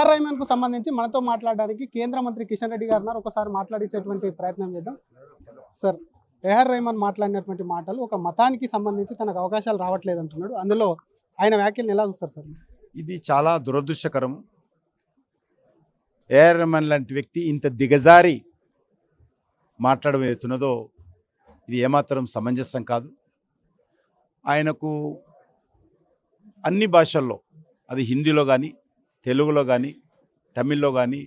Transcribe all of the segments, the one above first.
AR Rahman కు సంబంధించి మనతో మాట్లాడడానికి కేంద్ర మంత్రి కిషన్ రెడ్డి గారు ఉన్నారు. ఒకసారి మాట్లాడించేటువంటి ప్రయత్నం చేద్దాం. సార్, ఏఆర్ రెహమాన్ మాట్లాడినటువంటి మాటలు ఒక మతానికి సంబంధించి తనకు అవకాశాలు రావట్లేదు అంటున్నాడు. అందులో ఆయన వ్యాఖ్యలను ఎలా చూస్తారు సార్? ఇది చాలా దురదృష్టకరం. ఏఆర్ రెహమాన్ లాంటి వ్యక్తి ఇంత దిగజారి మాట్లాడడం ఏతున్నదో ఇది ఏమాత్రం సమంజసం కాదు. ఆయనకు అన్ని భాషల్లో, అది హిందీలో కానీ, తెలుగులో కానీ, తమిళ్లో కానీ,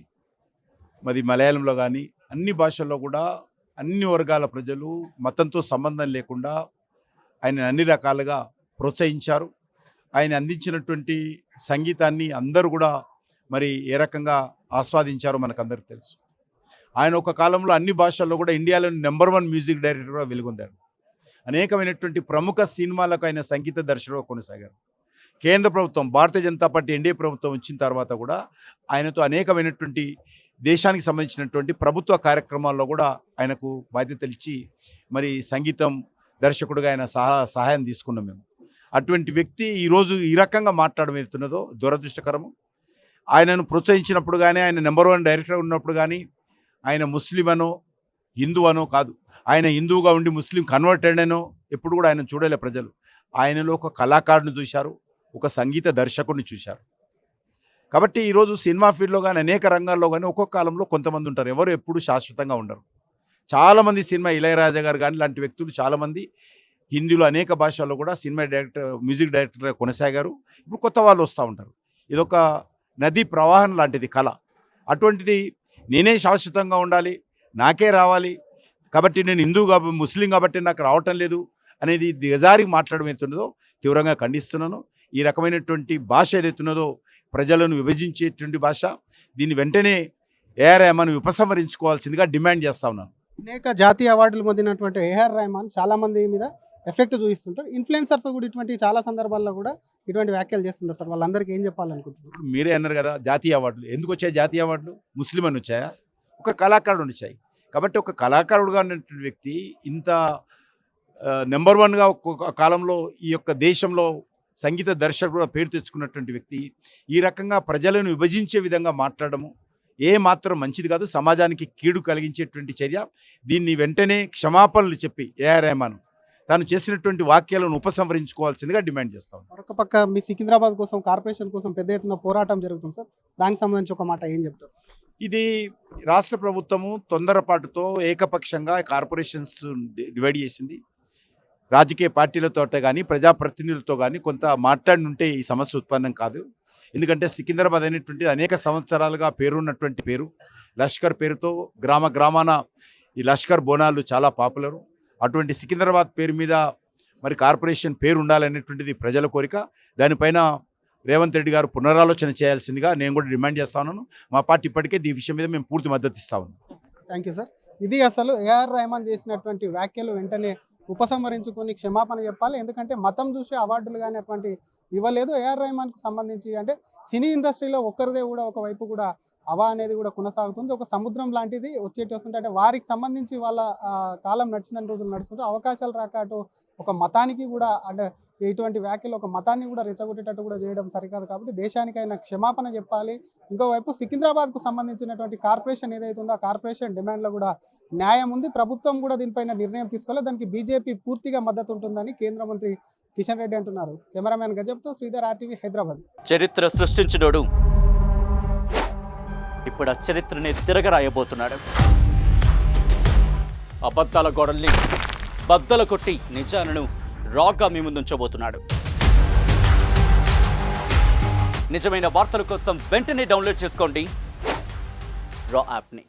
మరి మలయాళంలో కానీ, అన్ని భాషల్లో కూడా అన్ని వర్గాల ప్రజలు మతంతో సంబంధం లేకుండా ఆయన అన్ని రకాలుగా ప్రోత్సహించారు. ఆయన అందించినటువంటి సంగీతాన్ని అందరూ కూడా మరి ఏ రకంగా ఆస్వాదించారో మనకందరికీ తెలుసు. ఆయన ఒక కాలంలో అన్ని భాషల్లో కూడా ఇండియాలో నెంబర్ 1 మ్యూజిక్ డైరెక్టర్గా వెలుగొందాడు. అనేకమైనటువంటి ప్రముఖ సినిమాలకు ఆయన సంగీత దర్శకుడుగా కొనసాగారు. కేంద్ర ప్రభుత్వం, భారతీయ జనతా పార్టీ ఎన్డీఏ ప్రభుత్వం వచ్చిన తర్వాత కూడా ఆయనతో అనేకమైనటువంటి దేశానికి సంబంధించినటువంటి ప్రభుత్వ కార్యక్రమాల్లో కూడా ఆయనకు బాధ్యతలు ఇచ్చి మరి సంగీతం దర్శకుడుగా ఆయన సహాయం తీసుకున్నాం మేము. అటువంటి వ్యక్తి ఈరోజు ఈ రకంగా మాట్లాడడం వెళ్తున్నదో దురదృష్టకరము. ఆయనను ప్రోత్సహించినప్పుడు కానీ, ఆయన నెంబర్ 1 డైరెక్టర్ ఉన్నప్పుడు కానీ ఆయన ముస్లిం అనో హిందూ అనో కాదు. ఆయన హిందువుగా ఉండి ముస్లిం కన్వర్టెడ్ అనో ఎప్పుడు కూడా ఆయన చూడలే ప్రజలు. ఆయనలో ఒక కళాకారుని చూశారు, ఒక సంగీత దర్శకుడిని చూశారు. కాబట్టి ఈరోజు సినిమా ఫీల్డ్లో కానీ అనేక రంగాల్లో కానీ ఒక్కొక్క కాలంలో కొంతమంది ఉంటారు, ఎవరు ఎప్పుడు శాశ్వతంగా ఉండరు. చాలామంది సినిమా ఇళయరాజా గారు కానీ లాంటి వ్యక్తులు చాలామంది హిందీలో అనేక భాషల్లో కూడా సినిమా డైరెక్టర్, మ్యూజిక్ డైరెక్టర్గా కొనసాగారు. ఇప్పుడు కొత్త వాళ్ళు వస్తూ ఉంటారు. ఇదొక నదీ ప్రవాహం లాంటిది కళ. అటువంటిది నేనే శాశ్వతంగా ఉండాలి, నాకే రావాలి, కాబట్టి నేను హిందూ కాబట్టి ముస్లిం కాబట్టి నాకు రావటం లేదు అనేది దిగజారి మాట్లాడడం అవుతున్నదో తీవ్రంగా ఖండిస్తున్నాను. ఈ రకమైనటువంటి భాష ఏదైతున్నదో ప్రజలను విభజించేటువంటి భాష. దీన్ని వెంటనే ఏఆర్ రెహమాన్ ఉపసంహరించుకోవాల్సిందిగా డిమాండ్ చేస్తా ఉన్నాను. అనేక జాతీయ అవార్డులు పొందినటువంటి ఏఆర్ రెహమాన్ చాలా మంది మీద ఎఫెక్ట్ చూపిస్తుంటారు. ఇన్ఫ్లుయెన్సర్స్ కూడా ఇటువంటి చాలా సందర్భాల్లో కూడా ఇటువంటి వ్యాఖ్యలు చేస్తుంటారు సార్. వాళ్ళందరికీ ఏం చెప్పాలనుకుంటున్నారు? మీరే అన్నారు కదా జాతీయ అవార్డులు ఎందుకు వచ్చాయి? జాతీయ అవార్డులు ముస్లిం అని వచ్చాయా? ఒక కళాకారుడు వచ్చాయి. కాబట్టి ఒక కళాకారుడుగా ఉన్నటువంటి వ్యక్తి ఇంత నెంబర్ 1గా ఒక కాలంలో ఈ యొక్క దేశంలో సంగీత దర్శకుడు పేరు తెచ్చుకున్నటువంటి వ్యక్తి ఈ రకంగా ప్రజలను విభజించే విధంగా మాట్లాడము ఏ మాత్రం మంచిది కాదు. సమాజానికి కీడు కలిగించేటువంటి చర్య. దీన్ని వెంటనే క్షమాపణలు చెప్పి ఏఆర్ రెహమాన్ తాను చేసినటువంటి వాక్యాలను ఉపసంహరించుకోవాల్సిందిగా డిమాండ్ చేస్తాం. మరొక పక్క మీ సికింద్రాబాద్ కోసం, కార్పొరేషన్ కోసం పెద్ద ఎత్తున పోరాటం జరుగుతుంది సార్. దానికి సంబంధించి ఒక మాట ఏం చెప్తారు? ఇది రాష్ట్ర ప్రభుత్వము తొందరపాటుతో ఏకపక్షంగా కార్పొరేషన్స్ డివైడ్ చేసింది. రాజకీయ పార్టీలతో కానీ ప్రజాప్రతినిధులతో కానీ కొంత మాట్లాడినుంటే ఈ సమస్య ఉత్పన్నం కాదు. ఎందుకంటే సికింద్రాబాద్ అనేటువంటిది అనేక సంవత్సరాలుగా పేరున్నటువంటి పేరు. లష్కర్ పేరుతో గ్రామాన ఈ లష్కర్ బోనాలు చాలా పాపులరు. అటువంటి సికింద్రాబాద్ పేరు మీద మరి కార్పొరేషన్ పేరు ఉండాలనేటువంటిది ప్రజల కోరిక. దానిపైన రేవంత్ రెడ్డి గారు పునరాలోచన చేయాల్సిందిగా నేను కూడా డిమాండ్ చేస్తా ఉన్నాను. మా పార్టీ ఇప్పటికే ఈ విషయం మీద మేము పూర్తి మద్దతు ఇస్తా ఉన్నాం. Thank you sir. ఇది అసలు ఏఆర్ రెహమాన్ చేసినటువంటి వ్యాఖ్యలు వెంటనే ఉపసంహరించుకొని క్షమాపణ చెప్పాలి. ఎందుకంటే మతం చూసి అవార్డులు కానీ అటువంటి ఇవ్వలేదు. ఏఆర్ రెహమాన్కు సంబంధించి అంటే సినీ ఇండస్ట్రీలో ఒక్కరిదే కూడా ఒకవైపు కూడా అవా అనేది కూడా కొనసాగుతుంది. ఒక సముద్రం లాంటిది వచ్చేటి వస్తుంటే అంటే వారికి సంబంధించి వాళ్ళ కాలం నడిచిన రోజులు నడుస్తుంటే అవకాశాలు రాక అటు ఒక మతానికి కూడా అంటే ఇటువంటి వ్యాఖ్యలు ఒక మతాన్ని కూడా రెచ్చగొట్టేటట్టు కూడా చేయడం సరికాదు. కాబట్టి దేశానికైనా క్షమాపణ చెప్పాలి. ఇంకోవైపు సికింద్రాబాద్కు సంబంధించినటువంటి కార్పొరేషన్ ఏదైతే ఉందో ఆ కార్పొరేషన్ డిమాండ్లో కూడా న్యాయం ఉంది. ప్రభుత్వం కూడా దీనిపైన నిర్ణయం తీసుకోవాలి. దానికి బీజేపీ పూర్తిగా మద్దతు ఉంటుందని కేంద్ర మంత్రి కిషన్ రెడ్డి అంటున్నారు. కెమెరామెన్ గజబ్తో శ్రీధర్, RTV, హైదరాబాద్. చరిత్ర సృష్టించినోడు ఇప్పుడు ఆ చరిత్రని తిరగరాయబోతున్నాడు. అబద్ధాల గోడల్ని బద్దలు కొట్టి నిజాలను రాగా మీ ముందుంచబోతున్నాడు. నిజమైన వార్తల కోసం వెంటనే డౌన్లోడ్ చేసుకోండి రా యాప్ని.